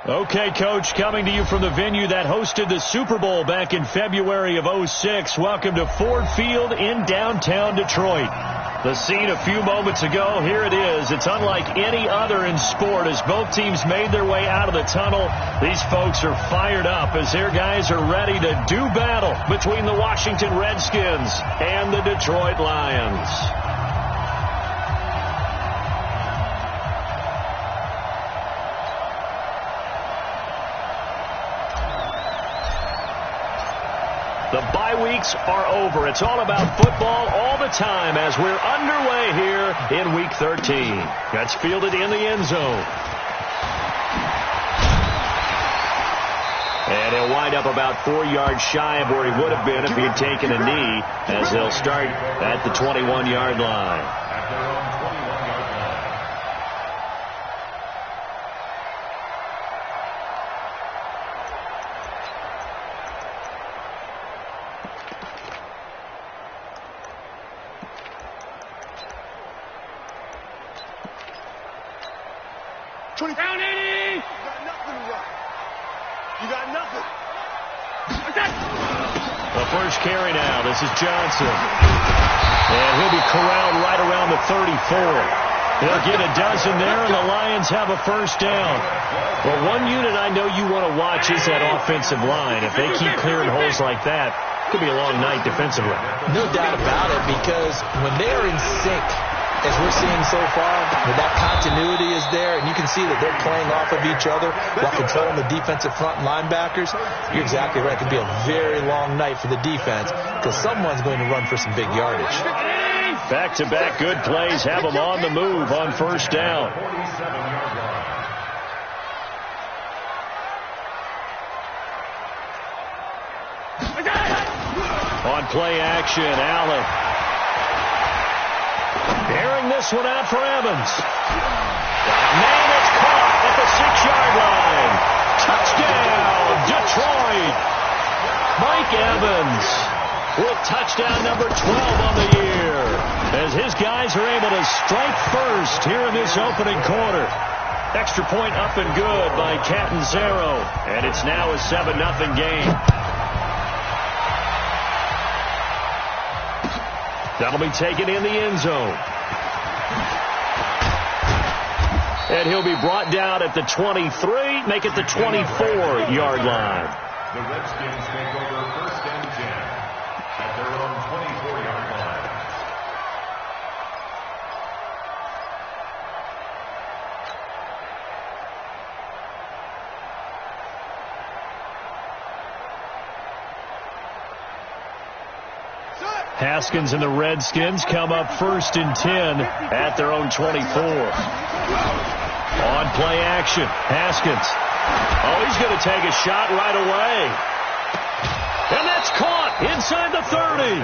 Okay, Coach, coming to you from the venue that hosted the Super Bowl back in February of '06. Welcome to Ford Field in downtown Detroit. The scene a few moments ago, here it is. It's unlike any other in sport as both teams made their way out of the tunnel. These folks are fired up as their guys are ready to do battle between the Washington Redskins and the Detroit Lions. The bye weeks are over. It's all about football all the time as we're underway here in Week 13. That's fielded in the end zone. And he'll wind up about 4 yards shy of where he would have been if he had taken a knee, as they'll start at the 21-yard line. Down 80! You got nothing to run. You got nothing. The first carry now. This is Johnson. And he'll be corralled right around the 34. They'll get a dozen there, and the Lions have a first down. Well, one unit I know you want to watch is that offensive line. If they keep clearing holes like that, it could be a long night defensively. No doubt about it, because when they are in sync, as we're seeing so far, that continuity is there, and you can see that they're playing off of each other while controlling the defensive front and linebackers. You're exactly right. It could be a very long night for the defense because someone's going to run for some big yardage. Back-to-back good plays have them on the move on first down. On play action, Allen. Airing this one out for Evans. Man, it's caught at the 6-yard line. Touchdown, Detroit. Mike Evans with touchdown number 12 on the year as his guys are able to strike first here in this opening quarter. Extra point up and good by Catanzaro, and it's now a 7-0 game. That'll be taken in the end zone. And he'll be brought down at the 23, make it the 24-yard line. The Redskins take over first and 10 at their own 24-yard line. Haskins and the Redskins come up first and 10 at their own 24. On play action, Haskins. Oh, he's going to take a shot right away. And that's caught inside the 30.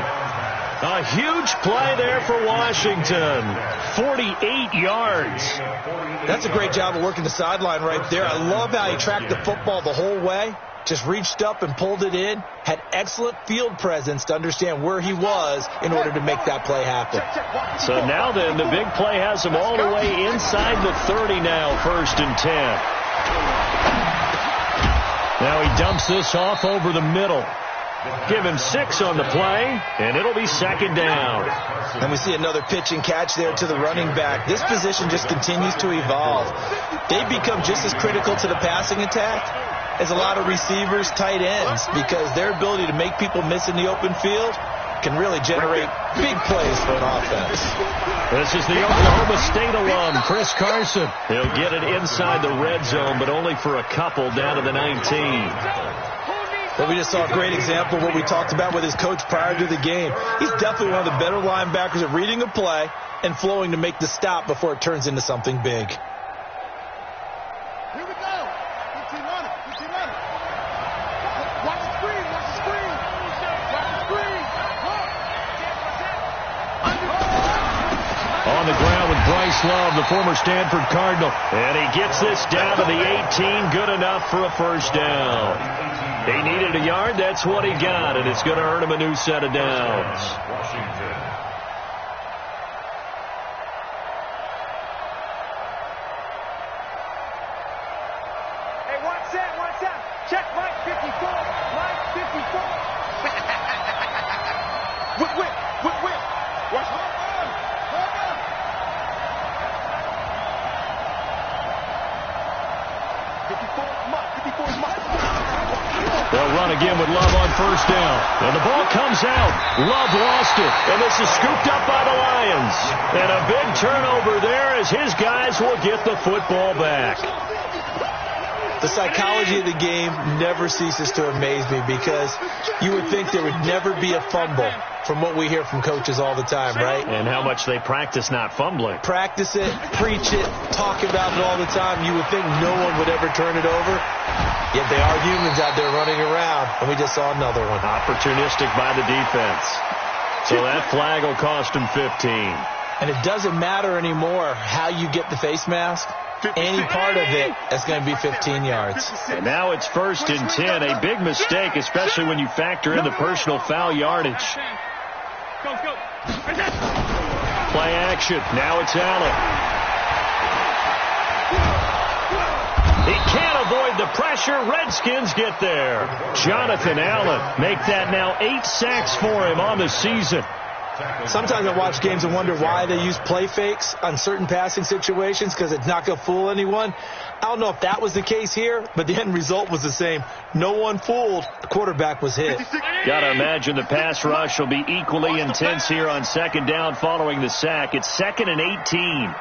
A huge play there for Washington. 48 yards. That's a great job of working the sideline right there. I love how he tracked the football the whole way. Just reached up and pulled it in. Had excellent field presence to understand where he was in order to make that play happen. So now then, the big play has him all the way inside the 30 now, first and 10. Now he dumps this off over the middle. Give him 6 on the play, and it'll be second down. And we see another pitch and catch there to the running back. This position just continues to evolve. They've become just as critical to the passing attack as a lot of receivers, tight ends, because their ability to make people miss in the open field can really generate big plays for an offense. This is the Oklahoma State alum, Chris Carson. He'll get it inside the red zone, but only for a couple down to the 19. But we just saw a great example of what we talked about with his coach prior to the game. He's definitely one of the better linebackers at reading a play and flowing to make the stop before it turns into something big. Here we go. Keep running. Keep running. Watch the screen. Watch the screen. Watch the screen. On the ground with Bryce Love, the former Stanford Cardinal. And he gets this down to the 18. Good enough for a first down. He needed a yard. That's what he got. And it's going to earn him a new set of downs. Washington. Hey, set, watch out. Check Mike 54. Mike 54. Whip. Watch out. They'll run again with Love on first down. And the ball comes out. Love lost it. And this is scooped up by the Lions. And a big turnover there as his guys will get the football back. The psychology of the game never ceases to amaze me because you would think there would never be a fumble from what we hear from coaches all the time, right? And how much they practice not fumbling. Practice it, preach it, talk about it all the time. You would think no one would ever turn it over. Yet they are humans out there running around, and we just saw another one. Opportunistic by the defense. So that flag will cost them 15. And it doesn't matter anymore how you get the face mask. Any part of it is going to be 15 yards. And now it's 1st and 10. A big mistake, especially when you factor in the personal foul yardage. Go. Play action. Now it's Allen. He can't avoid the pressure. Redskins get there. Jonathan Allen make that now 8 sacks for him on the season. Sometimes I watch games and wonder why they use play fakes on certain passing situations because it's not going to fool anyone. I don't know if that was the case here, but the end result was the same. No one fooled. The quarterback was hit. Got to imagine the pass rush will be equally intense here on 2nd down following the sack. It's 2nd and 18.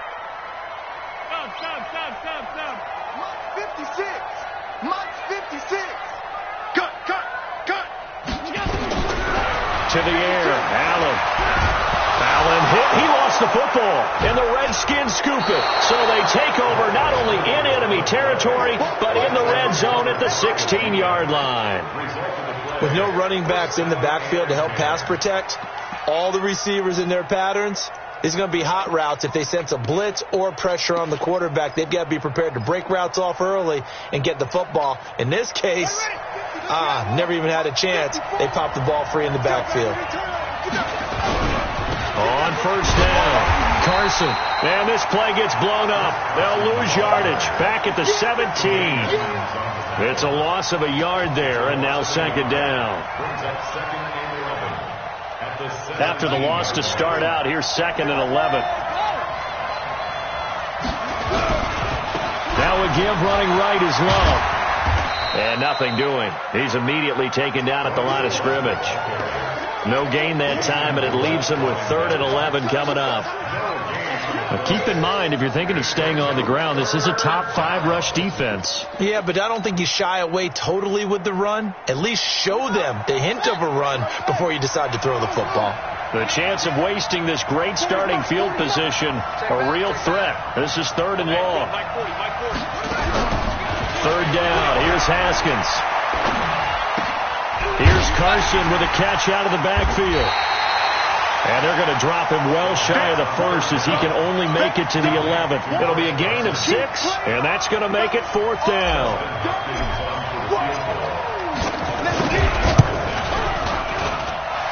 Mike 56. Cut. To the air. Allen hit. He lost the football. And the Redskins scoop it. So they take over not only in enemy territory, but in the red zone at the 16-yard line. With no running backs in the backfield to help pass protect, all the receivers in their patterns, it's going to be hot routes. If they sense a blitz or pressure on the quarterback, they've got to be prepared to break routes off early and get the football. In this case, never even had a chance. They popped the ball free in the backfield. On 1st down, Carson. And this play gets blown up. They'll lose yardage. Back at the 17. It's a loss of a yard there, and now 2nd down. After the loss to start out, here's 2nd and 11. Now a give running right is Love. And nothing doing. He's immediately taken down at the line of scrimmage. No gain that time, and it leaves him with 3rd and 11 coming up. Now keep in mind, if you're thinking of staying on the ground, this is a top 5 rush defense. Yeah, but I don't think you shy away totally with the run. At least show them the hint of a run before you decide to throw the football. The chance of wasting this great starting field position, a real threat. This is 3rd and long. 3rd down. Here's Haskins. Here's Carson with a catch out of the backfield. And they're going to drop him well shy of the 1st as he can only make it to the 11th. It'll be a gain of 6, and that's going to make it 4th down.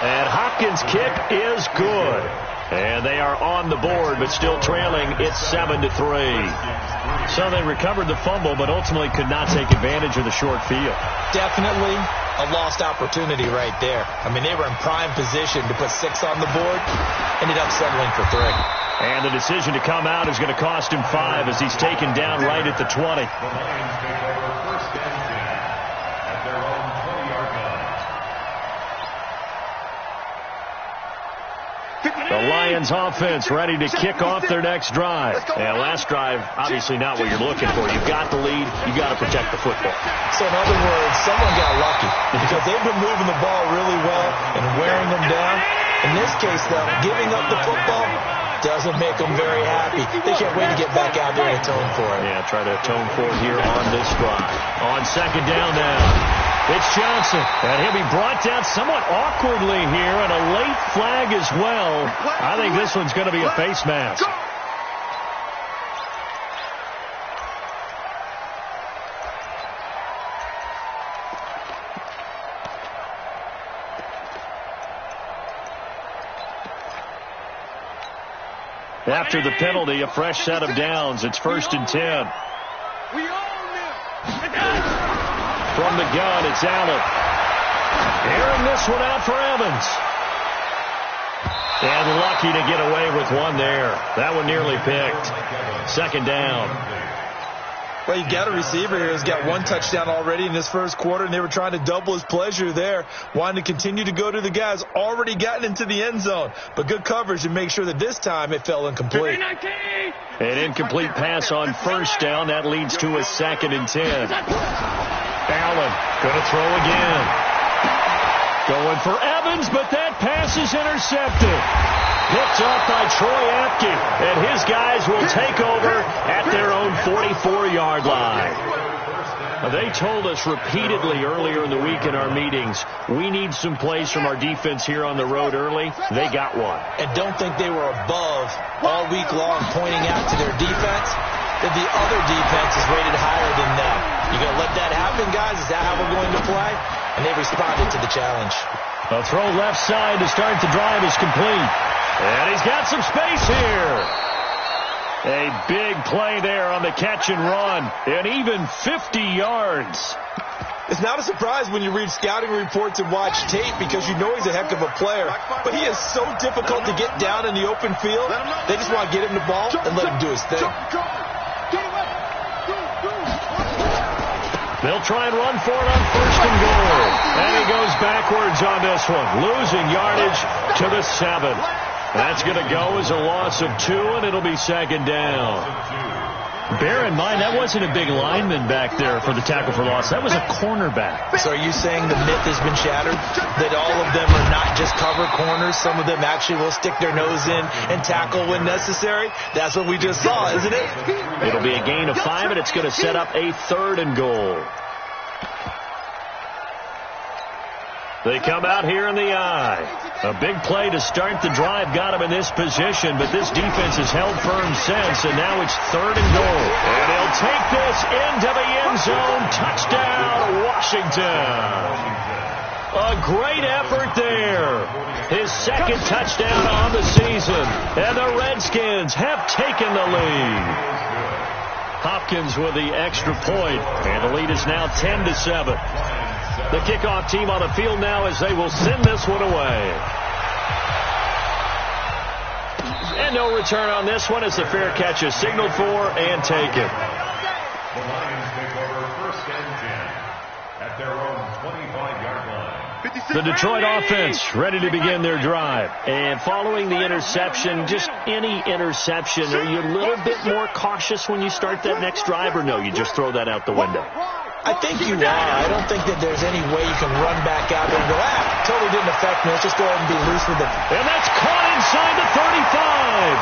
And Hopkins' kick is good. And they are on the board, but still trailing. It's 7-3. So they recovered the fumble, but ultimately could not take advantage of the short field. Definitely a lost opportunity right there. I mean, they were in prime position to put 6 on the board. Ended up settling for 3. And the decision to come out is going to cost him 5 as he's taken down right at the 20. The Lions take over 1st and 10 at their own 20-yard line. The Lions offense ready to kick off their next drive. And last drive, obviously not what you're looking for. You've got the lead. You've got to protect the football. So in other words, someone got lucky because they've been moving the ball really well and wearing them down. In this case, though, giving up the football doesn't make them very happy. They can't wait to get back out there and atone for it. Yeah, try to atone for it here on this drive. On 2nd down now. It's Johnson, and he'll be brought down somewhat awkwardly here, and a late flag as well. I think this one's going to be a face mask. After the penalty, a fresh set of downs. It's 1st and 10. We own them. From the gun, it's Allen. Airing this one out for Evans. And lucky to get away with one there. That one nearly picked. Second down. Well, you got a receiver here who's got one touchdown already in this first quarter, and they were trying to double his pleasure there, wanting to continue to go to the guys already gotten into the end zone. But good coverage to make sure that this time it fell incomplete. An incomplete pass on first down. That leads to a 2nd and 10. Allen going to throw again. Going for Evans, but that pass is intercepted. Picked up by Troy Apke, and his guys will take over at their own 44-yard line. They told us repeatedly earlier in the week in our meetings, we need some plays from our defense here on the road early. They got one. And don't think they were above all week long pointing out to their defense that the other defense is rated higher than them. You going to let that happen, guys? Is that how we're going to play? And they responded to the challenge. A throw left side to start the drive is complete. And he's got some space here. A big play there on the catch and run. And even 50 yards. It's not a surprise when you read scouting reports and watch tape because you know he's a heck of a player. But he is so difficult to get down in the open field. They just want to get him the ball and let him do his thing. They'll try and run for it on first and goal. And he goes backwards on this one, losing yardage to the 7. That's going to go as a loss of 2, and it'll be 2nd down. Bear in mind, that wasn't a big lineman back there for the tackle for loss. That was a cornerback. So are you saying the myth has been shattered? That all of them are not just cover corners? Some of them actually will stick their nose in and tackle when necessary? That's what we just saw, isn't it? It'll be a gain of 5, and it's going to set up a 3rd and goal. They come out here in the eye. A big play to start the drive got him in this position, but this defense has held firm since, and now it's 3rd and goal. And he'll take this into the end zone. Touchdown, Washington. A great effort there. His 2nd touchdown on the season, and the Redskins have taken the lead. Hopkins with the extra point, and the lead is now 10-7. The kickoff team on the field now as they will send this one away. And no return on this one as the fair catch is signaled for and taken. The Lions take over 1st and 10 at their own 25-yard line. The Detroit offense ready to begin their drive. And following the interception, just any interception, are you a little bit more cautious when you start that next drive, or no, you just throw that out the window? I think you are. I don't think that there's any way you can run back out there and go, totally didn't affect me. Let's just go ahead and be loose with it. And that's caught inside the 35.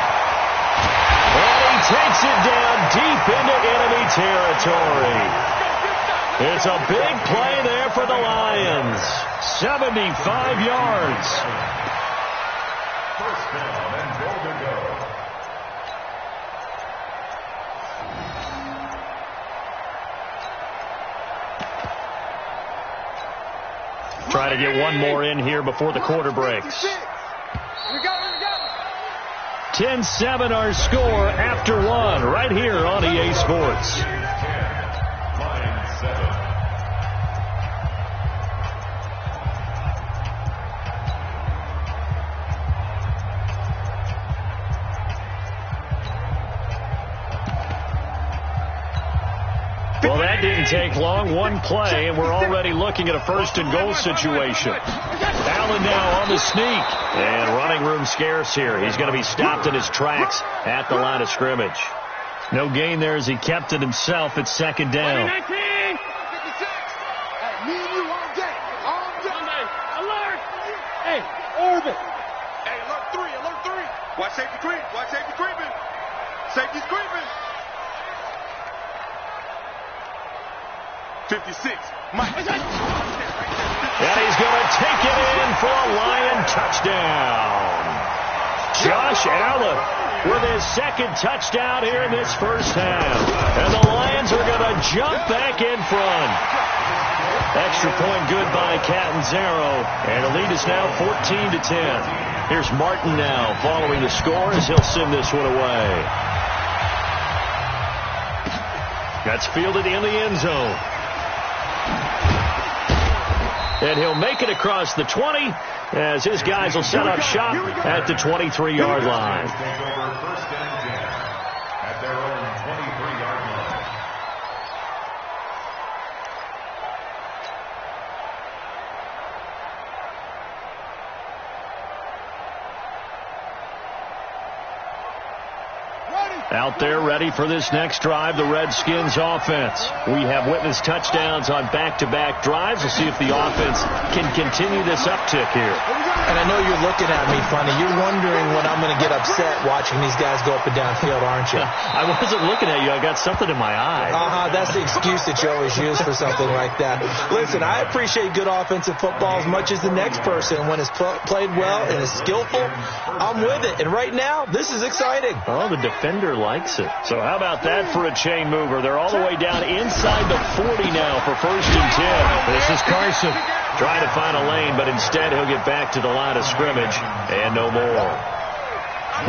And he takes it down deep into enemy territory. It's a big play there for the Lions. 75 yards. First down and goal to go. Try to get one more in here before the quarter breaks. 10-7 our score after 1 right here on EA Sports. Line 7. Well, that didn't take long. One play, and we're already looking at a 1st and goal situation. Allen now on the sneak. And running room scarce here. He's going to be stopped in his tracks at the line of scrimmage. No gain there as he kept it himself at 2nd down. Hey, Orbit. Hey, alert 3, alert 3. Watch safety creep. Watch safety creeping. Safety's creeping. 56. Mike. And he's going to take it in for a Lion touchdown. Josh Allen with his 2nd touchdown here in this first half. And the Lions are going to jump back in front. Extra point good by Catanzaro. And the lead is now 14-10. Here's Martin now following the score as he'll send this one away. That's fielded in the end zone. And he'll make it across the 20 as his guys will set up shop at the 23-yard line. Take over first and 10 at their own 23-yard line. Out there ready for this next drive, the Redskins offense. We have witnessed touchdowns on back-to-back drives. We'll see if the offense can continue this uptick here. And I know you're looking at me funny. You're wondering when I'm going to get upset watching these guys go up and down field, aren't you? I wasn't looking at you. I got something in my eye. That's the excuse that you always use for something like that. Listen, I appreciate good offensive football as much as the next person. When it's played well and is skillful, I'm with it. And right now, this is exciting. Oh, the defender likes it. So how about that for a chain mover? They're all the way down inside the 40 now for first and 10. This is Carson trying to find a lane, but instead he'll get back to the line of scrimmage and no more.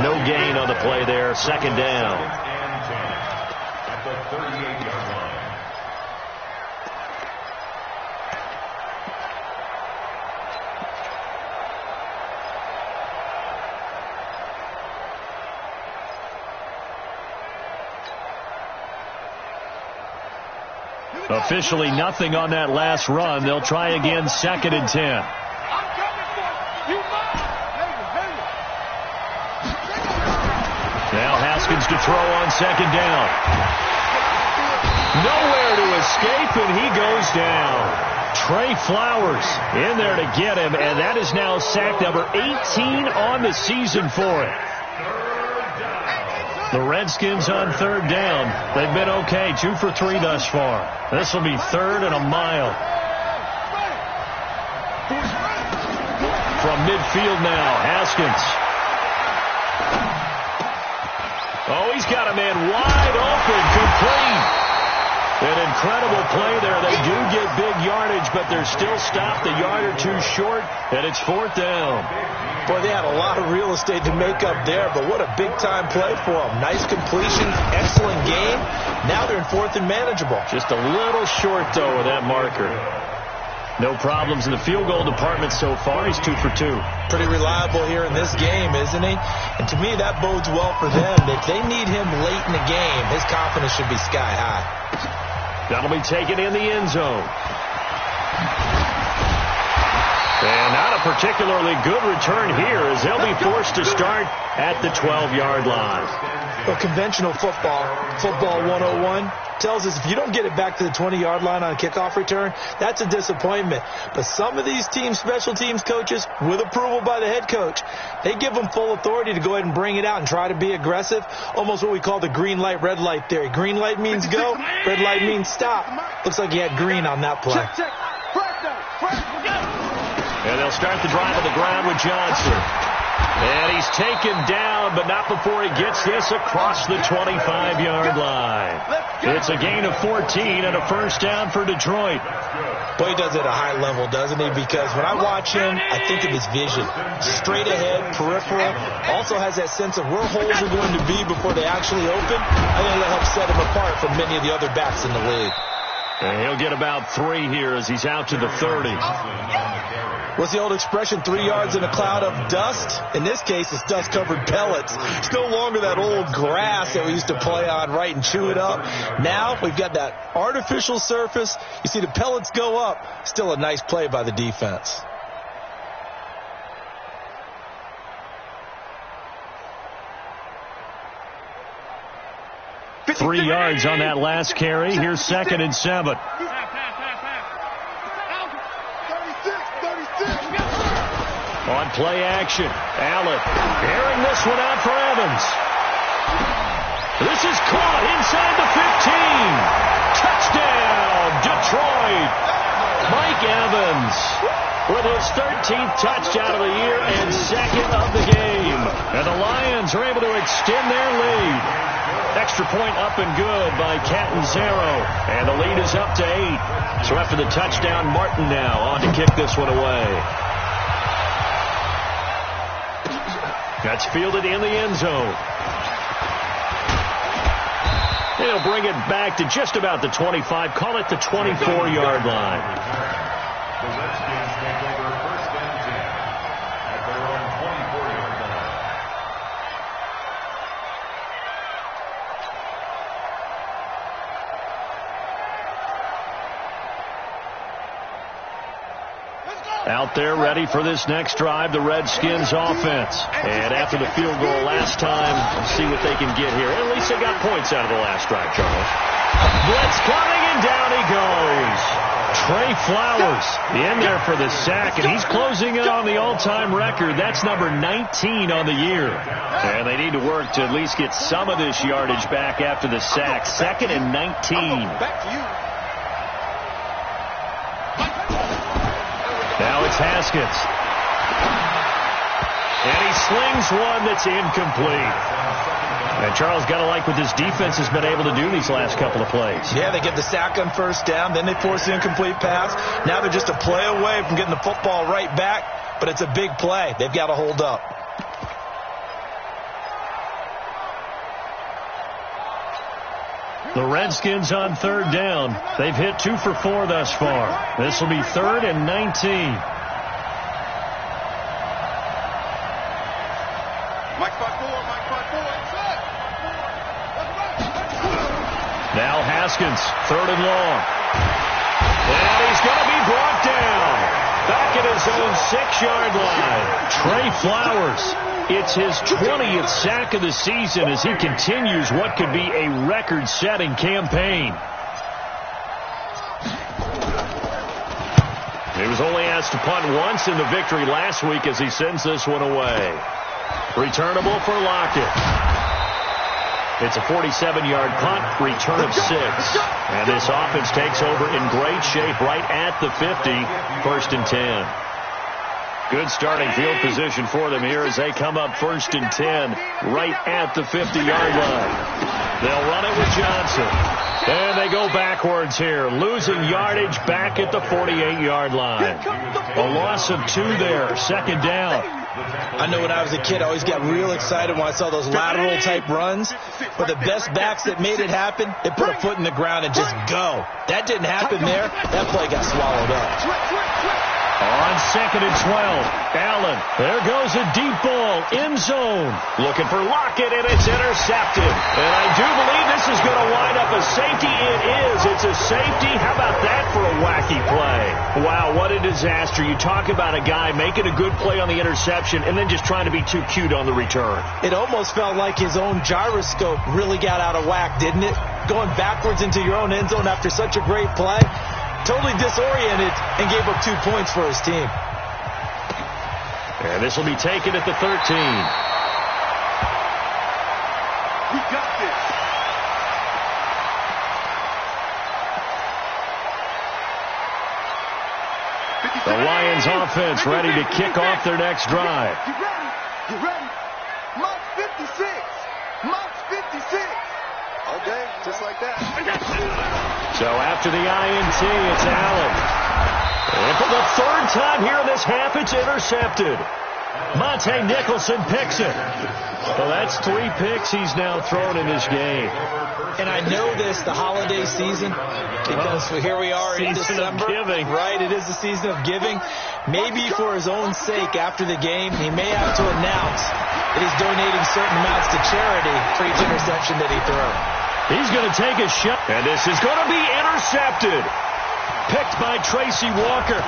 No gain on the play there. Second down. At the 38-yard line. Officially nothing on that last run. They'll try again, second and 10. Now Haskins to throw on second down. Nowhere to escape, and he goes down. Trey Flowers in there to get him, and that is now sack number 18 on the season for it. The Redskins on third down. They've been okay, 2 for 3 thus far. This will be third and a mile. From midfield now, Haskins. Oh, he's got a man wide open, complete. An incredible play there. They do get big yardage, but they're still stopped a yard or two short, and it's fourth down. Boy, they had a lot of real estate to make up there, but what a big-time play for them. Nice completion, excellent game. Now they're in fourth and manageable. Just a little short, though, with that marker. No problems in the field goal department so far. He's 2 for 2. Pretty reliable here in this game, isn't he? And to me, that bodes well for them. If they need him late in the game, his confidence should be sky high. That'll be taken in the end zone. And not a particularly good return here as they'll be forced to start at the 12-yard line. Well, conventional football 101, tells us if you don't get it back to the 20-yard line on a kickoff return, that's a disappointment. But some of these teams, special teams coaches, with approval by the head coach, they give them full authority to go ahead and bring it out and try to be aggressive, almost what we call the green light, red light theory. Green light means go, red light means stop. Looks like he had green on that play. And they'll start the drive on the ground with Johnson. And he's taken down, but not before he gets this across the 25-yard line. It's a gain of 14 and a first down for Detroit. Boy, he does it at a high level, doesn't he? Because when I watch him, I think of his vision. Straight ahead, peripheral. Also has that sense of where holes are going to be before they actually open. I think that'll help set him apart from many of the other backs in the league. And he'll get about 3 here as he's out to the 30. What's the old expression, 3 yards in a cloud of dust? In this case, it's dust-covered pellets. It's no longer that old grass that we used to play on, right, and chew it up. Now we've got that artificial surface. You see the pellets go up. Still a nice play by the defense. Three yards on that last carry. Here's second and 7. On play action, Allen airing this one out for Evans. This is caught inside the 15. Touchdown, Detroit. Mike Evans with his 13th touchdown of the year and second of the game. And the Lions are able to extend their lead. Extra point up and good by Catanzaro. And the lead is up to 8. So after the touchdown, Martin now on to kick this one away. That's fielded in the end zone. They'll bring it back to just about the 25. Call it the 24-yard line. The Redskins take over first and 10 at their own 24-yard line. Out there ready for this next drive, the Redskins offense. And after the field goal last time, we'll see what they can get here. At least they got points out of the last drive, Charles. Blitz coming, and down he goes. Trey Flowers in there for the sack, and he's closing in on the all-time record. That's number 19 on the year. And they need to work to at least get some of this yardage back after the sack. 2nd and 19. Now it's Haskins. And he slings one that's incomplete. And Charles, got to like what this defense has been able to do these last couple of plays. Yeah, they get the sack on first down, then they force the incomplete pass. Now they're just a play away from getting the football right back, but it's a big play. They've got to hold up. The Redskins on 3rd down. They've hit 2 for 4 thus far. This will be 3rd and 19. Now Haskins, 3rd and long. And he's going to be brought down. Back at his own 6-yard line. Trey Flowers. It's his 20th sack of the season as he continues what could be a record-setting campaign. He was only asked to punt once in the victory last week as he sends this one away. Returnable for Lockett. It's a 47-yard punt, return of 6. And this offense takes over in great shape right at the 50, 1st and 10. Good starting field position for them here as they come up 1st and 10 right at the 50-yard line. They'll run it with Johnson. And they go backwards here, losing yardage back at the 48-yard line. A loss of 2 there, 2nd down. I know when I was a kid, I always got real excited when I saw those lateral-type runs. But the best backs that made it happen, they put a foot in the ground and just go. That didn't happen there. That play got swallowed up. On 2nd and 12, Allen. There goes a deep ball, end zone. Looking for Lockett, and it's intercepted. And I do believe this is going to wind up a safety. It is. It's a safety. How about that for a wacky play? Wow, what a disaster. You talk about a guy making a good play on the interception and then just trying to be too cute on the return. It almost felt like his own gyroscope really got out of whack, didn't it? Going backwards into your own end zone after such a great play. Totally disoriented and gave up 2 points for his team. And this will be taken at the 13. We got this. The Lions offense ready to kick off their next drive. You ready? You ready? Mark 56. Mark 56. Okay, just like that. So after the INT, it's Allen. And for the 3rd time here in this half, it's intercepted. Monte Nicholson picks it. Well, that's 3 picks he's now thrown in this game. And I know this, the holiday season, because here we are in December. Giving. Right, it is the season of giving. Maybe for his own sake after the game, he may have to announce that he's donating certain amounts to charity for each interception that he throws. He's going to take a shot. And this is going to be intercepted. Picked by Tracy Walker.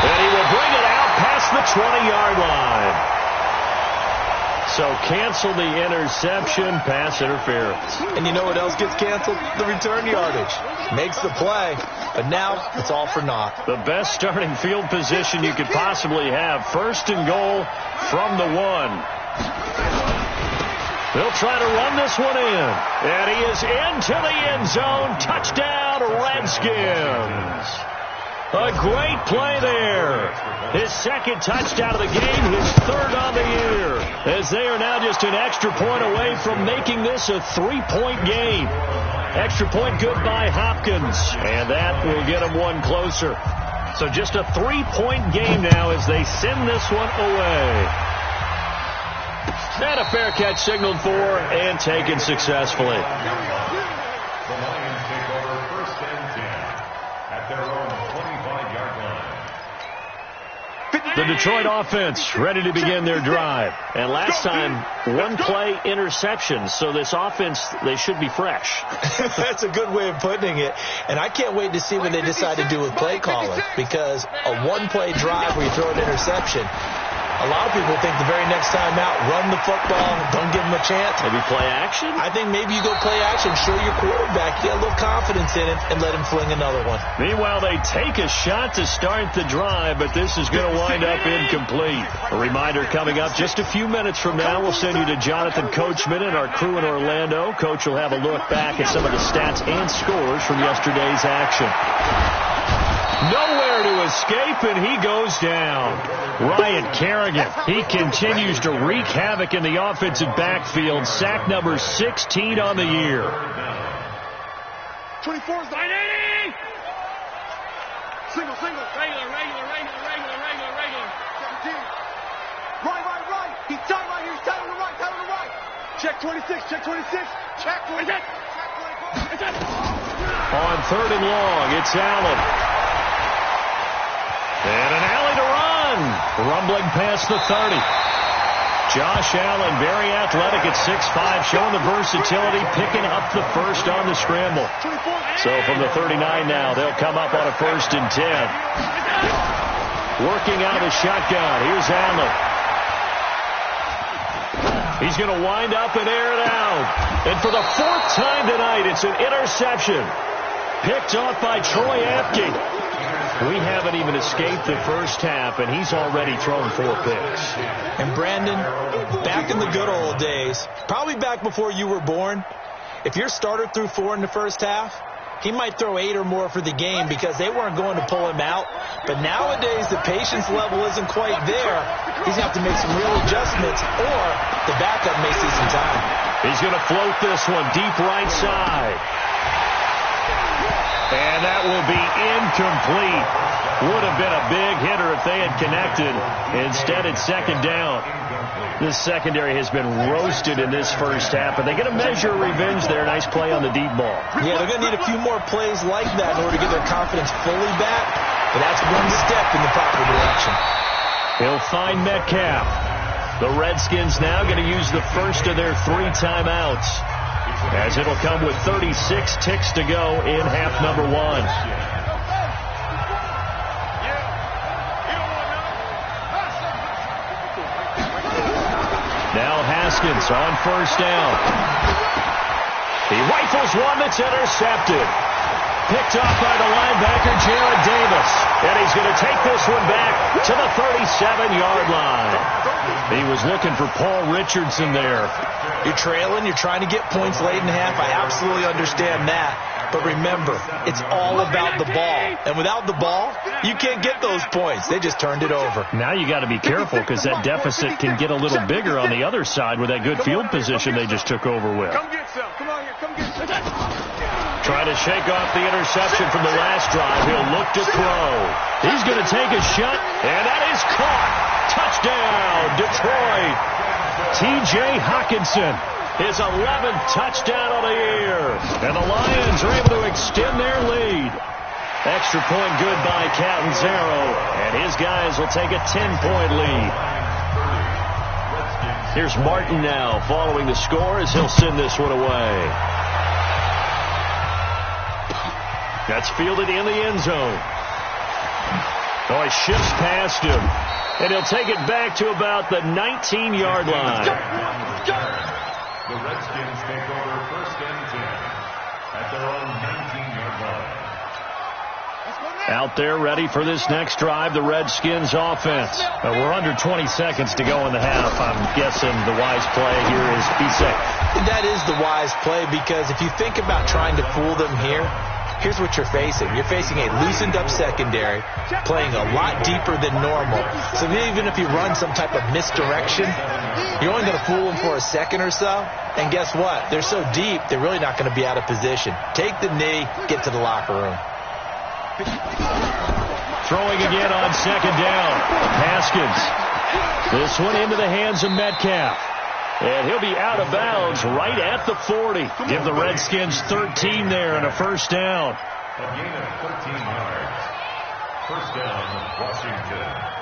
And he will bring it out past the 20-yard line. So cancel the interception, pass interference. And you know what else gets canceled? The return yardage. Makes the play, but now it's all for naught. The best starting field position you could possibly have. 1st and goal from the 1. They'll try to run this one in. And he is into the end zone. Touchdown, Redskins. A great play there. His 2nd touchdown of the game, his 3rd on the year. As they are now just an extra point away from making this a 3-point game. Extra point good by Hopkins. And that will get them one closer. So just a 3-point game now as they send this one away. And a fair catch signaled for and taken successfully. The Lions take over 1st and 10 at their own 25-yard line. The Detroit offense ready to begin their drive. And last time, one-play interception. So this offense, they should be fresh. That's a good way of putting it. And I can't wait to see what they decide to do with play calling. Because a one-play drive where you throw an interception, a lot of people think the very next time out, run the football, don't give them a chance. Maybe play action? I think maybe you go play action, show your quarterback, get a little confidence in it, and let him fling another one. Meanwhile, they take a shot to start the drive, but this is going to wind up incomplete. A reminder coming up just a few minutes from now, we'll send you to Jonathan Coachman and our crew in Orlando. Coach will have a look back at some of the stats and scores from yesterday's action. Nowhere to escape, and he goes down. Ryan Kerrigan, he continues to wreak havoc in the offensive backfield. Sack number 16 on the year. 24 is 980. Single. Regular. 17. Right. He's tight right here. He's tight on the right. Check 26. Check 26. On third and long, it's Allen. And an alley to run. Rumbling past the 30. Josh Allen, very athletic at 6'5", showing the versatility, picking up the first on the scramble. So from the 39 now, they'll come up on a 1st and 10. Working out of the shotgun. Here's Allen. He's going to wind up and air it out. And for the 4th time tonight, it's an interception. Picked off by Troy Apke. We haven't even escaped the first half, and he's already thrown 4 picks. And Brandon, back in the good old days, probably back before you were born, if your starter threw 4 in the first half, he might throw 8 or more for the game because they weren't going to pull him out. But nowadays, the patience level isn't quite there. He's going to have to make some real adjustments, or the backup may see some time. He's going to float this one deep right side. And that will be incomplete. Would have been a big hitter if they had connected. Instead, it's 2nd down. This secondary has been roasted in this first half, but they get a measure of revenge there. Nice play on the deep ball. Yeah, they're going to need a few more plays like that in order to get their confidence fully back, but that's one step in the proper direction. He'll find Metcalf. The Redskins now going to use the first of their 3 timeouts, as it'll come with 36 ticks to go in half number 1. Now Haskins on 1st down. He rifles one that's intercepted. Picked off by the linebacker, Jared Davis. And he's going to take this one back to the 37-yard line. He was looking for Paul Richardson there. You're trailing, you're trying to get points late in the half. I absolutely understand that. But remember, it's all about the ball. And without the ball, you can't get those points. They just turned it over. Now you got to be careful because that deficit can get a little bigger on the other side with that good field position they just took over with. Come get some. Come on here. Come get some. Trying to shake off the interception from the last drive. He'll look to throw. He's going to take a shot, and that is caught. Touchdown, Detroit. T.J. Hockenson, his 11th touchdown of the year. And the Lions are able to extend their lead. Extra point good by Catanzaro, and his guys will take a 10-point lead. Here's Martin now following the score as he'll send this one away. That's fielded in the end zone. Oh, he shifts past him. And he'll take it back to about the 19-yard line. The Redskins take over 1st and 10 at their own 19-yard line. Out there ready for this next drive, the Redskins offense. We're under 20 seconds to go in the half. I'm guessing the wise play here is be safe. That is the wise play because if you think about trying to fool them here, here's what you're facing. You're facing a loosened-up secondary, playing a lot deeper than normal. So even if you run some type of misdirection, you're only going to fool them for a second or so. And guess what? They're so deep, they're really not going to be out of position. Take the knee, get to the locker room. Throwing again on 2nd down. Haskins. This one into the hands of Metcalf. And he'll be out of bounds right at the 40. Give the Redskins 13 there and a 1st down. A gain of 13 yards. First down, Washington.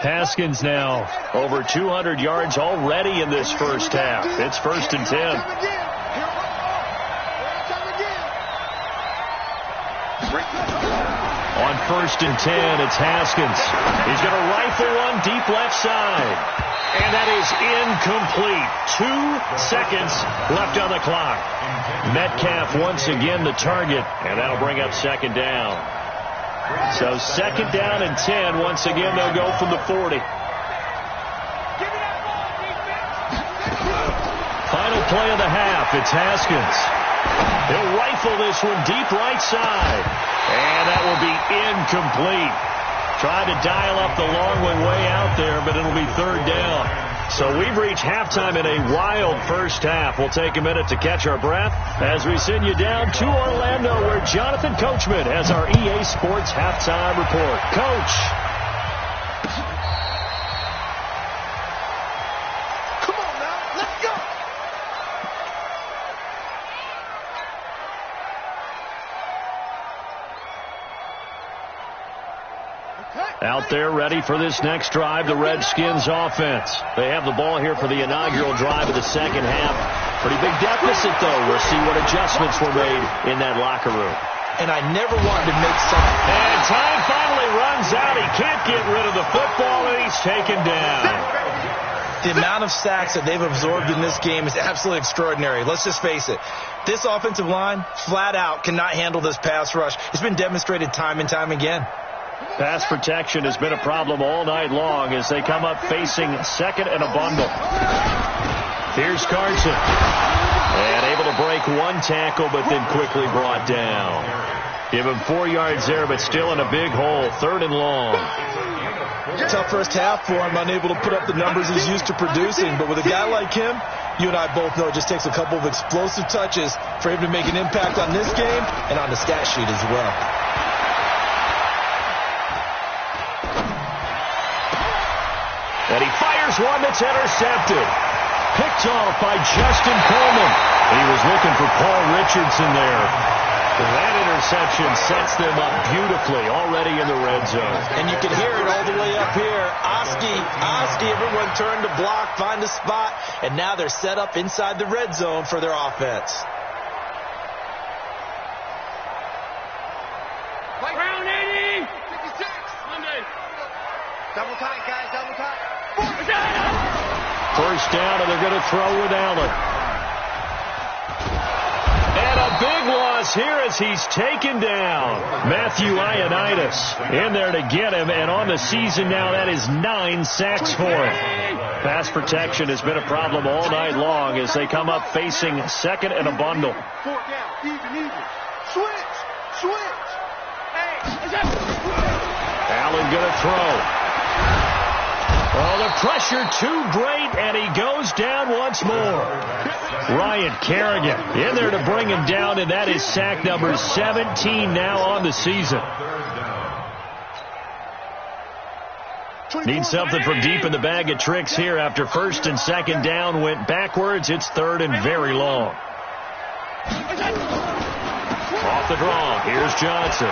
Haskins now over 200 yards already in this first half. It's 1st and 10. On 1st and 10, it's Haskins. He's going to rifle one deep left side. And that is incomplete. 2 seconds left on the clock. Metcalf once again the target, and that'll bring up 2nd down. So 2nd down and 10. Once again, they'll go from the 40. Final play of the half. It's Haskins. He'll rifle this one deep right side. And that will be incomplete. Tried to dial up the long one way out there, but it'll be 3rd down. So we've reached halftime in a wild first half. We'll take a minute to catch our breath as we send you down to Orlando, where Jonathan Coachman has our EA Sports halftime report. Coach. Come on now, let's go. Out there ready for this next drive, the Redskins offense. They have the ball here for the inaugural drive of the second half. Pretty big deficit, though. We'll see what adjustments were made in that locker room. And I never wanted to make something. And time finally runs out. He can't get rid of the football, and he's taken down. The amount of sacks that they've absorbed in this game is absolutely extraordinary. Let's just face it. This offensive line, flat out, cannot handle this pass rush. It's been demonstrated time and time again. Pass protection has been a problem all night long as they come up facing 2nd and a bundle. Here's Carson. And able to break 1 tackle, but then quickly brought down. Give him 4 yards there, but still in a big hole. 3rd and long. Tough first half for him, unable to put up the numbers he's used to producing. But with a guy like him, you and I both know it just takes a couple of explosive touches for him to make an impact on this game and on the stat sheet as well. And he fires one that's intercepted. Picked off by Justin Coleman. He was looking for Paul Richardson there. That interception sets them up beautifully already in the red zone. And you can hear it all the way up here. Oski, everyone turned to block, find a spot, and now they're set up inside the red zone for their offense. Round 80. 56. Monday. Double tight, guys, double tight. First down, and they're going to throw with Allen. And a big loss here as he's taken down. Matthew Ioannidis in there to get him, and on the season now, that is 9 sacks for him. Pass protection has been a problem all night long as they come up facing 2nd and a bundle. 4 down, even. Switch. Hey. Allen going to throw. Oh, the pressure too great, and he goes down once more. Ryan Kerrigan in there to bring him down, and that is sack number 17 now on the season. Need something from deep in the bag of tricks here after 1st and 2nd down went backwards. It's 3rd and very long. Off the draw. Here's Johnson.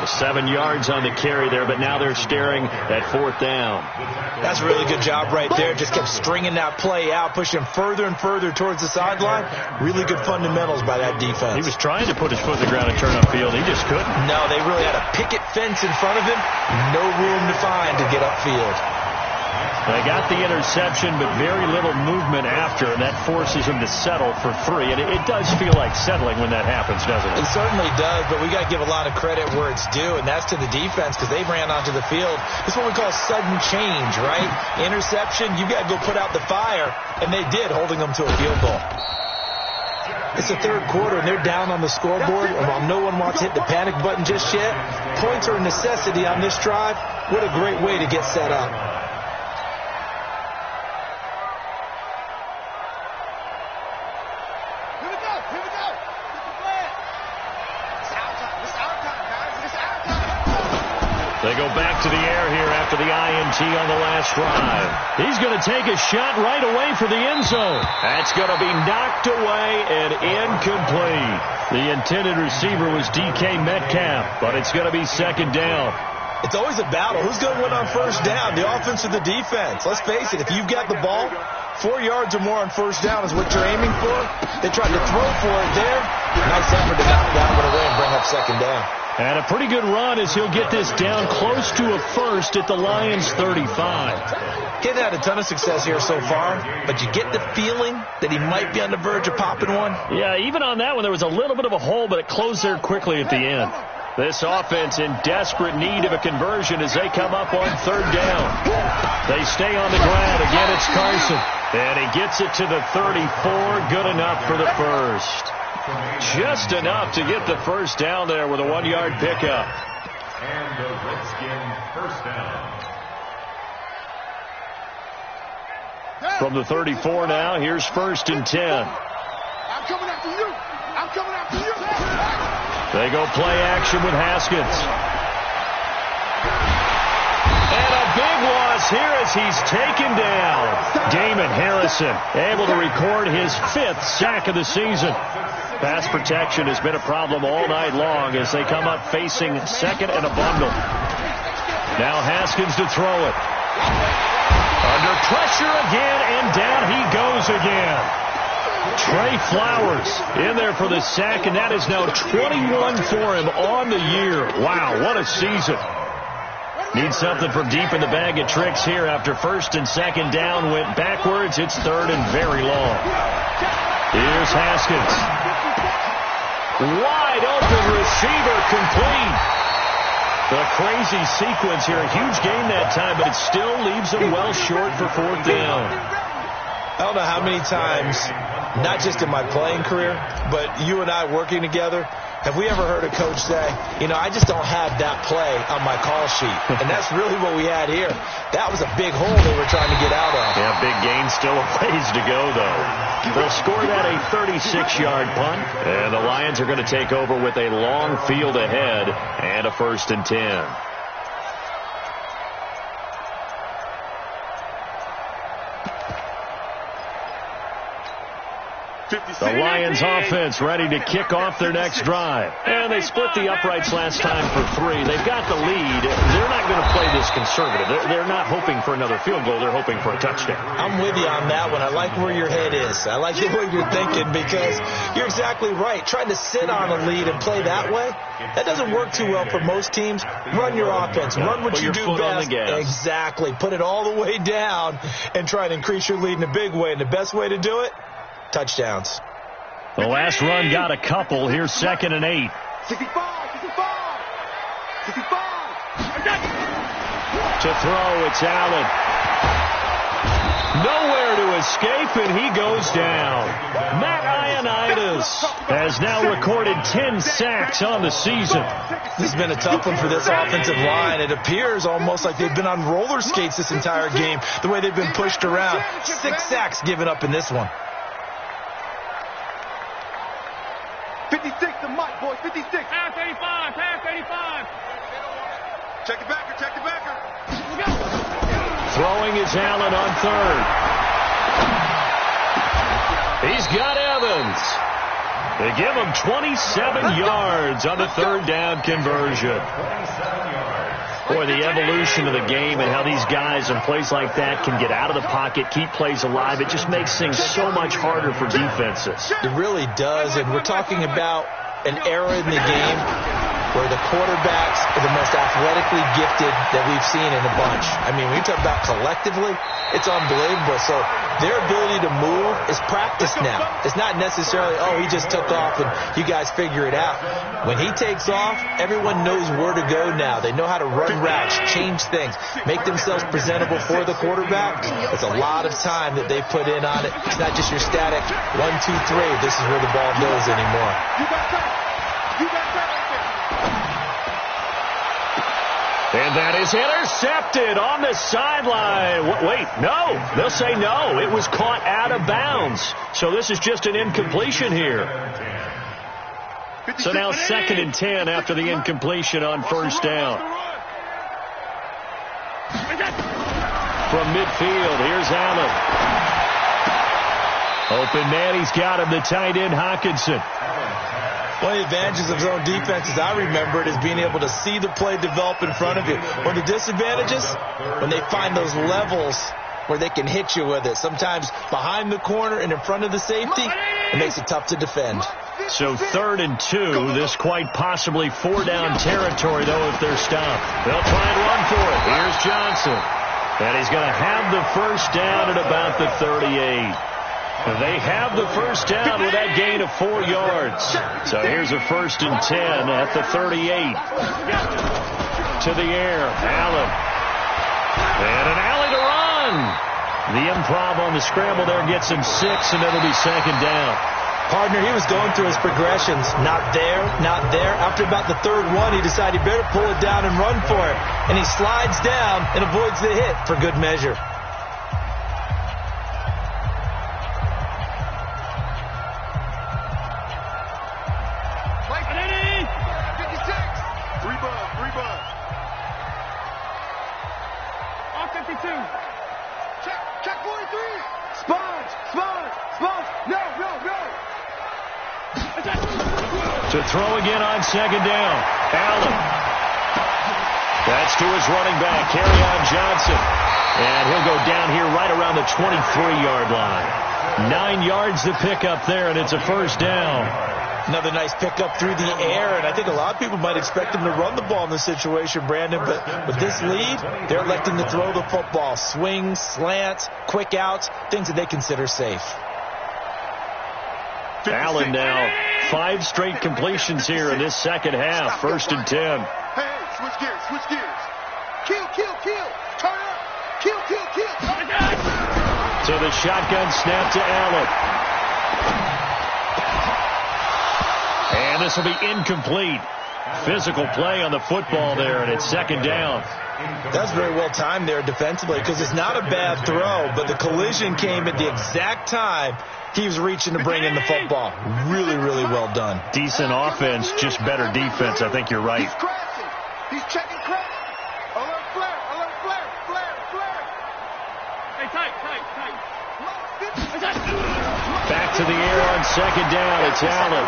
7 yards on the carry there, but now they're staring at 4th down. That's a really good job right there. Just kept stringing that play out, pushing further and further towards the sideline. Really good fundamentals by that defense. He was trying to put his foot in the ground and turn upfield. He just couldn't. No, they really had a picket fence in front of him. No room to find to get upfield. They got the interception, but very little movement after, and that forces him to settle for 3. And it does feel like settling when that happens, doesn't it? It certainly does, but we got to give a lot of credit where it's due, and that's to the defense because they ran onto the field. It's what we call sudden change, right? Interception, you got to go put out the fire, and they did, holding them to a field goal. It's the 3rd quarter, and they're down on the scoreboard, and while no one wants to hit the panic button just yet, points are a necessity on this drive. What a great way to get set up. They go back to the air here after the INT on the last drive. He's going to take a shot right away for the end zone. That's going to be knocked away and incomplete. The intended receiver was DK Metcalf, but it's going to be second down. It's always a battle. Who's going to win on first down, the offense or the defense? Let's face it, if you've got the ball, 4 yards or more on first down is what you're aiming for. They tried to throw for it there. Nice effort to knock that one away and bring up second down. And a pretty good run as he'll get this down close to a first at the Lions' 35. He hasn't had a ton of success here so far, but you get the feeling that he might be on the verge of popping one. Yeah, even on that one, there was a little bit of a hole, but it closed there quickly at the end. This offense in desperate need of a conversion as they come up on third down. They stay on the ground. Again, it's Carson. And he gets it to the 34. Good enough for the first. Just enough to get the first down there with a 1-yard pickup. And the Redskins first down. From the 34 now, here's 1st and 10. I'm coming after you. I'm coming after you. They go play action with Haskins. And a big loss here as he's taken down. Damon Harrison able to record his 5th sack of the season. Pass protection has been a problem all night long as they come up facing second and a bundle. Now Haskins to throw it. Under pressure again, and down he goes again. Trey Flowers in there for the sack, and that is now 21 for him on the year. Wow, what a season. Needs something from deep in the bag of tricks here after 1st and 2nd down went backwards. It's 3rd and very long. Here's Haskins. Wide open receiver complete. The crazy sequence here. A huge game that time, but it still leaves him well short for 4th down. I don't know how many times, not just in my playing career, but you and I working together, have we ever heard a coach say, you know, I just don't have that play on my call sheet. And that's really what we had here. That was a big hole they were trying to get out of. Yeah, big gain, still a ways to go, though. They'll score that a 36-yard punt, and the Lions are going to take over with a long field ahead and a 1st and 10. The Lions offense ready to kick off their next drive. And they split the uprights last time for 3. They've got the lead. They're not going to play this conservative. They're not hoping for another field goal. They're hoping for a touchdown. I'm with you on that one. I like where your head is. I like the way you're thinking because you're exactly right. Trying to sit on a lead and play that way, that doesn't work too well for most teams. Run your offense. Run what you do best. Exactly. Put it all the way down and try and increase your lead in a big way. And the best way to do it, touchdowns. The last run got a couple. Here's 2nd and 8. 65. To throw, it's Allen. Nowhere to escape, and he goes down. Matt Ioannidis has now recorded 10 sacks on the season. This has been a tough one for this offensive line. It appears almost like they've been on roller skates this entire game, the way they've been pushed around. 6 sacks given up in this one. 56 to Mike, boys. 56. Pass 85. Pass 85. Check the backer. Throwing is Allen on 3rd. He's got Evans. They give him 27 yards on the 3rd down conversion. Boy, the evolution of the game and how these guys in plays like that can get out of the pocket, keep plays alive, it just makes things so much harder for defenses. It really does, and we're talking about an era in the game where the quarterbacks are the most athletically gifted that we've seen in a bunch. I mean, when you talk about collectively, it's unbelievable. So their ability to move is practiced now. It's not necessarily, oh, he just took off and you guys figure it out. When he takes off, everyone knows where to go now. They know how to run routes, change things, make themselves presentable for the quarterback. It's a lot of time that they put in on it. It's not just your static 1, 2, 3. This is where the ball goes anymore. And that is intercepted on the sideline. Wait, no. They'll say no. It was caught out of bounds. So this is just an incompletion here. So now 2nd and 10 after the incompletion on 1st down. from midfield. Here's Allen. Open man, he's got him, the tight end, Hockenson. One of the advantages of zone defense, as I remember it, is being able to see the play develop in front of you. One of the disadvantages, when they find those levels where they can hit you with it. Sometimes behind the corner and in front of the safety, it makes it tough to defend. So 3rd and 2, this quite possibly 4-down territory, though, if they're stopped. They'll try and run for it. Here's Johnson. And he's going to have the first down at about the 38. They have the first down with that gain of 4 yards. So here's a 1st and 10 at the 38. To the air, Allen. And an alley to run. The improv on the scramble there gets him 6, and it'll be 2nd down. Partner, he was going through his progressions. Not there, not there. After about the 3rd one, he decided he better pull it down and run for it. And he slides down and avoids the hit for good measure. To throw again on 2nd down. Allen. That's to his running back, Kerryon Johnson. And he'll go down here right around the 23-yard line. 9 yards to pick up there, and it's a 1st down. Another nice pickup through the air, and I think a lot of people might expect him to run the ball in this situation, Brandon, but with this lead, they're electing to throw the football. Swings, slants, quick outs, things that they consider safe. Allen now 5 straight completions here in this second half. 1st and 10. Hey, switch gears, switch gears. Kill, kill, kill. Turn up. Kill, kill, kill. So the shotgun snap to Allen. And this will be incomplete. Physical play on the football there, and it's 2nd down. That's very well timed there defensively, because it's not a bad throw, but the collision came at the exact time he was reaching to bring in the football. Really, really well done. Decent offense, just better defense. I think you're right. He's crashing. He's checking crash. Alert flare, alert flare, flare, flare. Hey, tight, tight, tight. Back to the air on 2nd down. It's Allen.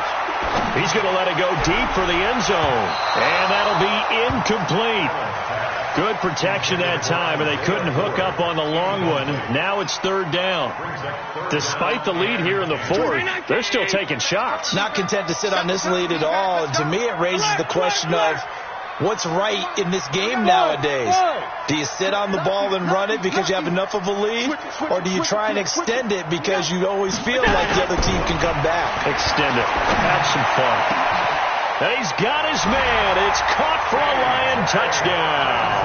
He's going to let it go deep for the end zone. And that'll be incomplete. Good protection that time, and they couldn't hook up on the long one. Now it's 3rd down. Despite the lead here in the 4th, they're still taking shots. Not content to sit on this lead at all. And to me, it raises the question of what's right in this game nowadays. Do you sit on the ball and run it because you have enough of a lead? Or do you try and extend it because you always feel like the other team can come back? Extend it. Have some fun. And he's got his man. It's caught for a Lion touchdown.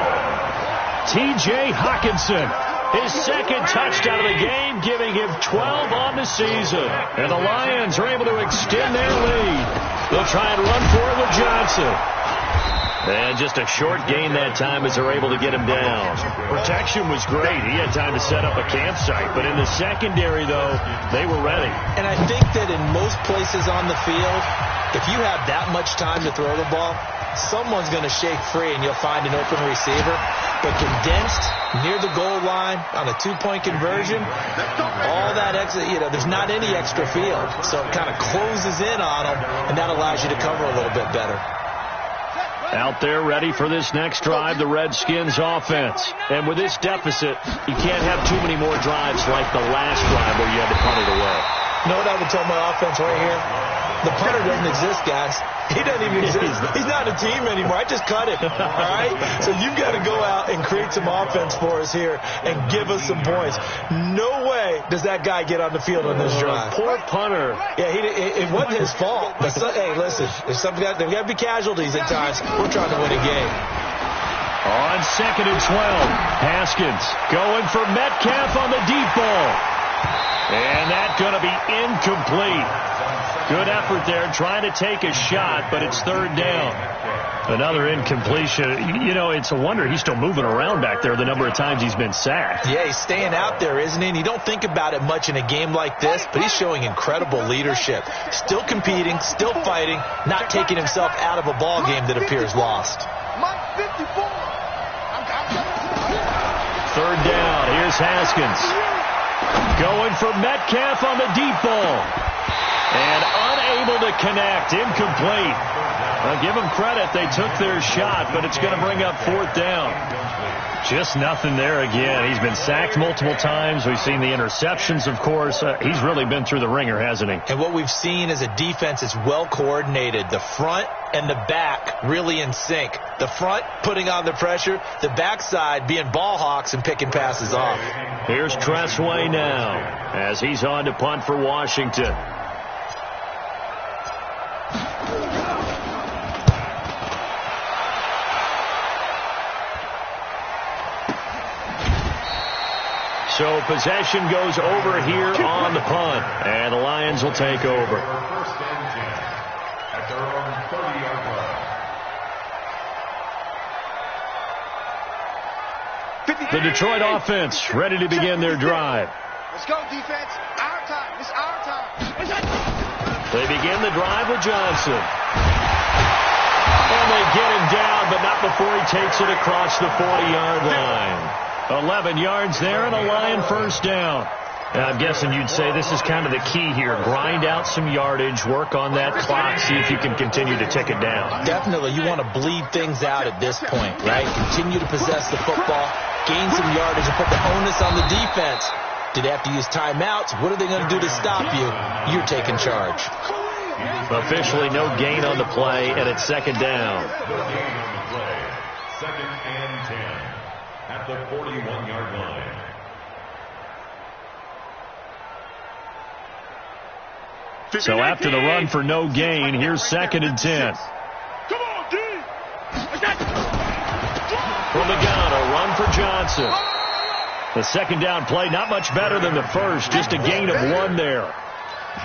T.J. Hockenson, his 2nd touchdown of the game, giving him 12 on the season. And the Lions are able to extend their lead. They'll try and run for it with Johnson. And just a short gain that time as they're able to get him down. Protection was great. He had time to set up a campsite. But in the secondary, though, they were ready. And I think that in most places on the field, if you have that much time to throw the ball, someone's going to shake free and you'll find an open receiver. But condensed near the goal line on a 2-point conversion, all that extra, there's not any extra field. So it kind of closes in on them, and that allows you to cover a little bit better. Out there ready for this next drive, the Redskins offense. And with this deficit, you can't have too many more drives like the last drive where you had to punt it away. You know what I would tell my offense right here? The punter doesn't exist, guys. He doesn't even exist. He's not a team anymore. I just cut it. All right? So you've got to go out and create some offense for us here and give us some points. No way does that guy get on the field on this drive. Poor punter. Yeah, it wasn't his fault. But hey, listen, there's got to be casualties at times. We're trying to win a game. On 2nd and 12, Haskins going for Metcalf on the deep ball. And that's going to be incomplete. Good effort there, trying to take a shot, but it's 3rd down. Another incompletion. It's a wonder he's still moving around back there the number of times he's been sacked. Yeah, he's staying out there, isn't he? And you don't think about it much in a game like this, but he's showing incredible leadership. Still competing, still fighting, not taking himself out of a ball game that appears lost. 54. 3rd down. Haskins. Going for Metcalf on the deep ball. And unable to connect. Incomplete. I'll give them credit. They took their shot, but it's going to bring up 4th down. Just nothing there again. He's been sacked multiple times. We've seen the interceptions, of course. He's really been through the ringer, hasn't he? And what we've seen is a defense that's well coordinated. The front and the back really in sync. The front putting on the pressure. The backside being ball hawks and picking passes off. Here's Tressway now as he's on to punt for Washington. So possession goes over here on the punt, and the Lions will take over. First and 10 at their own 30-yard line. The Detroit offense ready to begin their drive. Let's go, defense. Our time. It's our time. They begin the drive with Johnson. And they get him down, but not before he takes it across the 40-yard line. 11 yards there and a Lion first down. I'm guessing you'd say this is kind of the key here. Grind out some yardage, work on that clock, see if you can continue to tick it down. Definitely, you want to bleed things out at this point, right? Continue to possess the football, gain some yardage, and put the onus on the defense. Did they have to use timeouts? What are they going to do to stop you? You're taking charge. Officially no gain on the play, and it's 2nd down. Second and 10 at the 41-yard line. So after the run for no gain, here's 2nd and 10. Come on, D. From the gun, a run for Johnson. The 2nd down play, not much better than the first, just a gain of 1 there.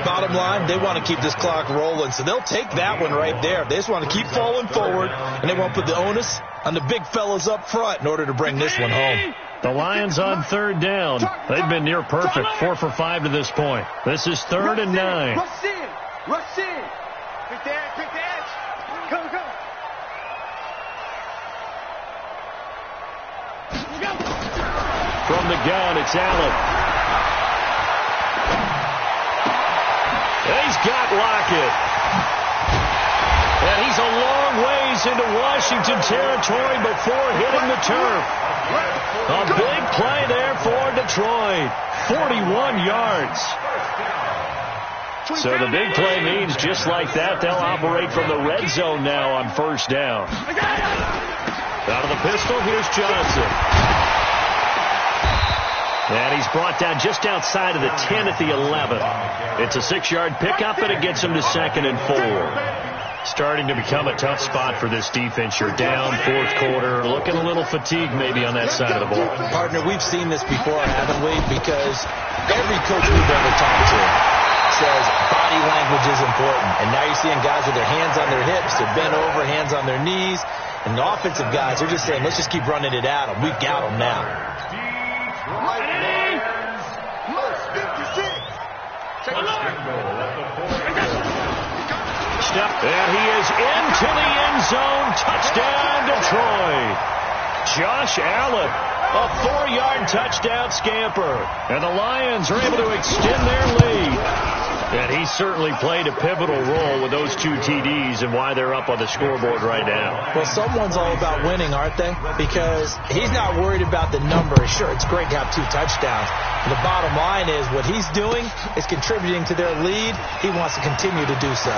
Bottom line, they want to keep this clock rolling, so they'll take that one right there. They just want to keep falling forward, and they want to put the onus on the big fellas up front in order to bring this one home. The Lions on 3rd down. They've been near perfect, 4 for 5 to this point. This is 3rd and 9. Rush in. Rush in. Pick the edge. Pick the edge. Go, go. From the gun, it's Allen. He's got Lockett. And he's a long ways into Washington territory before hitting the turf. A big play there for Detroit. 41 yards. So the big play means just like that, they'll operate from the red zone now on 1st down. Out of the pistol, here's Johnson. And he's brought down just outside of the 10 at the 11. It's a 6-yard pickup, and it gets him to 2nd and 4. Starting to become a tough spot for this defense. You're down 4th quarter, looking a little fatigued maybe on that side of the ball. Partner, we've seen this before, haven't we? Because every coach we've ever talked to says body language is important. And now you're seeing guys with their hands on their hips, they're bent over, hands on their knees. And the offensive guys are just saying, let's just keep running it at them. We've got them now. And he is into the end zone. Touchdown, Detroit. Josh Allen, a 4-yard touchdown scamper. And the Lions are able to extend their lead. And he certainly played a pivotal role with those 2 TDs and why they're up on the scoreboard right now. Well, someone's all about winning, aren't they? Because he's not worried about the number. Sure, it's great to have 2 touchdowns. The bottom line is what he's doing is contributing to their lead. He wants to continue to do so.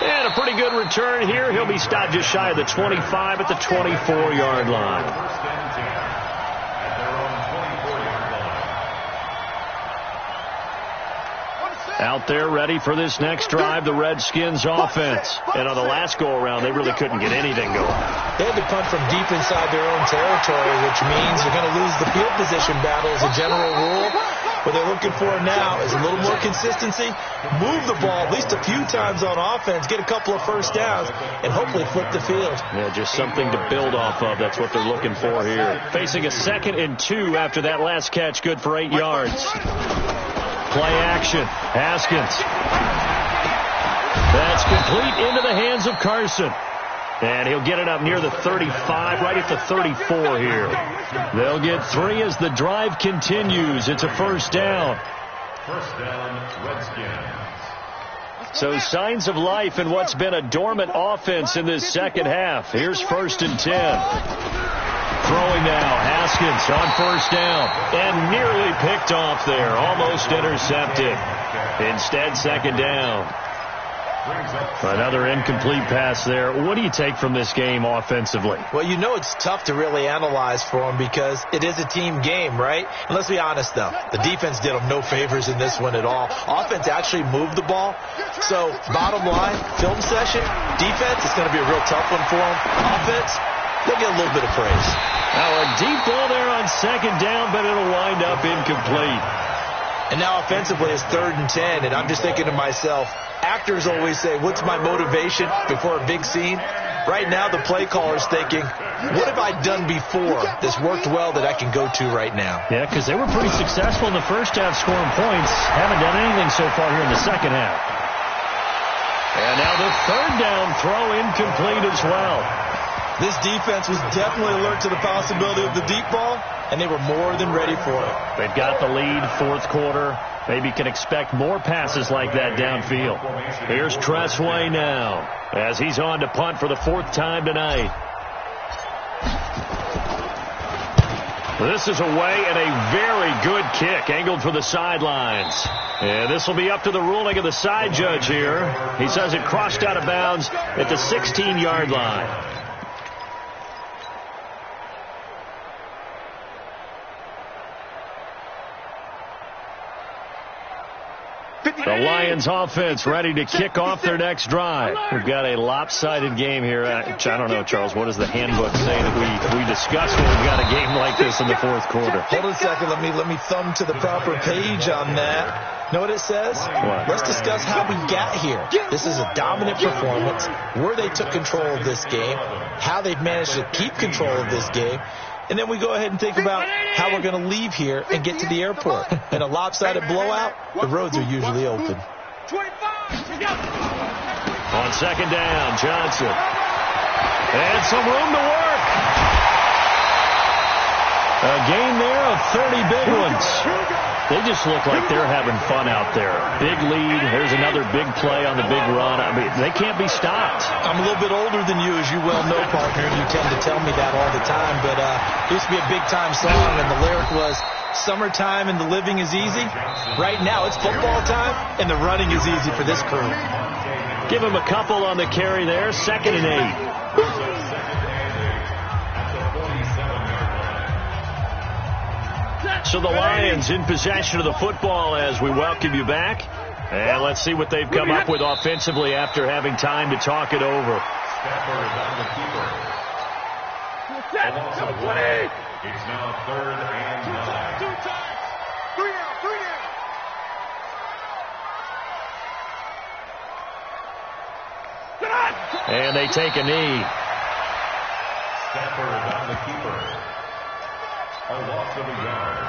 And a pretty good return here. He'll be stopped just shy of the 25 at the 24-yard line. Out there ready for this next drive, the Redskins offense. And on the last go-around, they really couldn't get anything going. They had to punt from deep inside their own territory, which means they're going to lose the field position battle as a general rule. What they're looking for now is a little more consistency, move the ball at least a few times on offense, get a couple of first downs, and hopefully flip the field. Yeah, just something to build off of. That's what they're looking for here. Facing a 2nd and 2 after that last catch, good for 8 yards. Play action. Haskins. That's complete into the hands of Carson. And he'll get it up near the 35, right at the 34 here. They'll get 3 as the drive continues. It's a first down. First down, Redskins. So signs of life in what's been a dormant offense in this second half. Here's 1st and 10. Throwing now, Haskins on first down. And nearly picked off there. Almost intercepted. Instead, second down. Another incomplete pass there. What do you take from this game offensively? Well, you know it's tough to really analyze for them because it is a team game, right? And let's be honest, though. The defense did them no favors in this one at all. Offense actually moved the ball. So, bottom line, film session, defense, it's going to be a real tough one for them. Offense, they'll get a little bit of praise. Now a deep ball there on second down, but it'll wind up incomplete. And now offensively it's 3rd and 10, and I'm just thinking to myself, actors always say, what's my motivation before a big scene? Right now the play caller's thinking, what have I done before that's worked well that I can go to right now? Yeah, because they were pretty successful in the first half scoring points. Haven't done anything so far here in the second half. And now the 3rd down throw incomplete as well. This defense was definitely alert to the possibility of the deep ball, and they were more than ready for it. They've got the lead, 4th quarter. Maybe can expect more passes like that downfield. Here's Tressway now as he's on to punt for the 4th time tonight. This is away and a very good kick angled for the sidelines. And this will be up to the ruling of the side judge here. He says it crossed out of bounds at the 16-yard line. The Lions offense ready to kick off their next drive. We've got a lopsided game here. I don't know, Charles, what does the handbook say that we discuss when we've got a game like this in the 4th quarter? Hold on a second. Let me thumb to the proper page on that. Know what it says? What? Let's discuss how we got here. This is a dominant performance, where they took control of this game, how they've managed to keep control of this game, and then we go ahead and think about how we're going to leave here and get to the airport. In a lopsided blowout, the roads are usually open. On second down, Johnson. And some room to work. A gain there of 30 big ones. They just look like they're having fun out there. Big lead. Here's another big play on the big run. I mean, they can't be stopped. I'm a little bit older than you, as you well know, partner. You tend to tell me that all the time. But it used to be a big-time song, and the lyric was, summertime and the living is easy. Right now, it's football time, and the running is easy for this crew. Give him a couple on the carry there. 2nd and 8. So the Lions in possession of the football as we welcome you back. And let's see what they've come up with offensively after having time to talk it over. Stafford on the keeper. Almost a play. It's now 3rd and 9. 2 times. 3 down. 3 down. And they take a knee. Stafford on the keeper. A loss of a yard.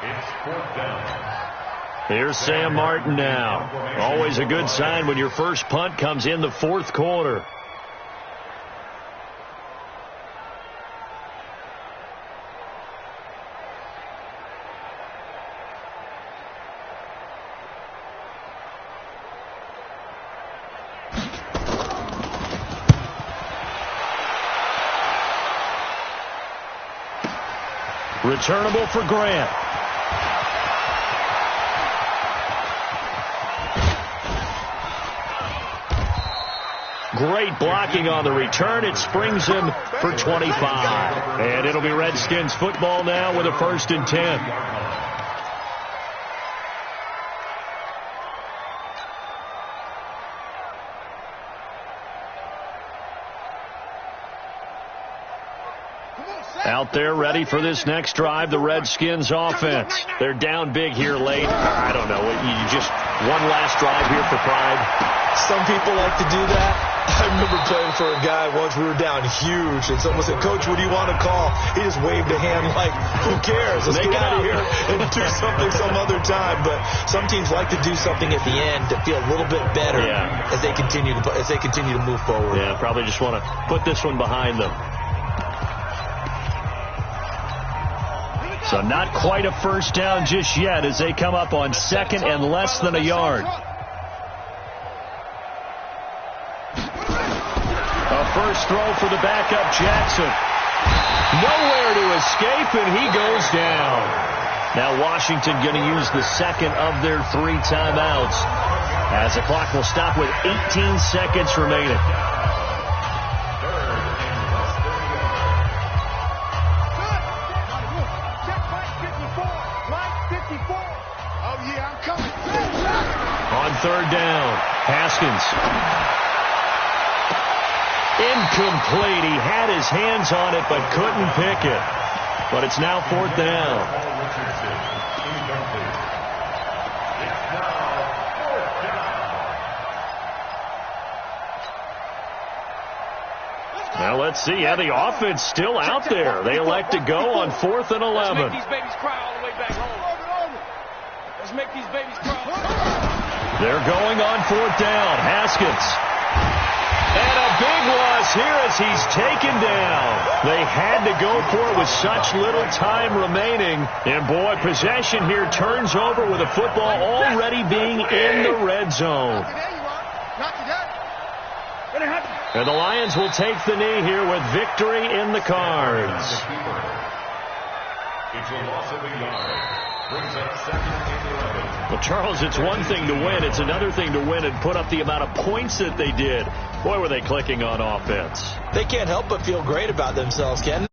It's 4th down. Here's Sam Martin now. Always a good sign when your first punt comes in the 4th quarter. Returnable for Grant. Great blocking on the return. It springs him for 25. And it'll be Redskins football now with a 1st and 10. Out there ready for this next drive, the Redskins offense. They're down big here late. I don't know. You just one last drive here for pride. Some people like to do that. I remember playing for a guy once. We were down huge, and someone said, "Coach, what do you want to call?" He just waved a hand like, "Who cares? Let's get out of here and do something some other time." But some teams like to do something at the end to feel a little bit better as they continue to move forward. Yeah, probably just want to put this one behind them. So not quite a first down just yet as they come up on second and less than a yard. A first throw for the backup Jackson. Nowhere to escape, and he goes down. Now Washington going to use the second of their 3 timeouts as the clock will stop with 18 seconds remaining. On third down, Haskins. Incomplete. He had his hands on it but couldn't pick it. But it's now 4th down. Now let's see. Yeah, the offense still out there. They elect to go on 4th and 11. Let's make these babies cry all the way back home. Let's make these babies cry. They're going on 4th down. Haskins. And a big loss here as he's taken down. They had to go for it with such little time remaining. And boy, possession here turns over with a football already being in the red zone. And the Lions will take the knee here with victory in the cards. It's a loss of a yard. Brings up 2nd and 11. Well, Charles, it's one thing to win. It's another thing to win and put up the amount of points that they did. Boy, were they clicking on offense. They can't help but feel great about themselves, Ken.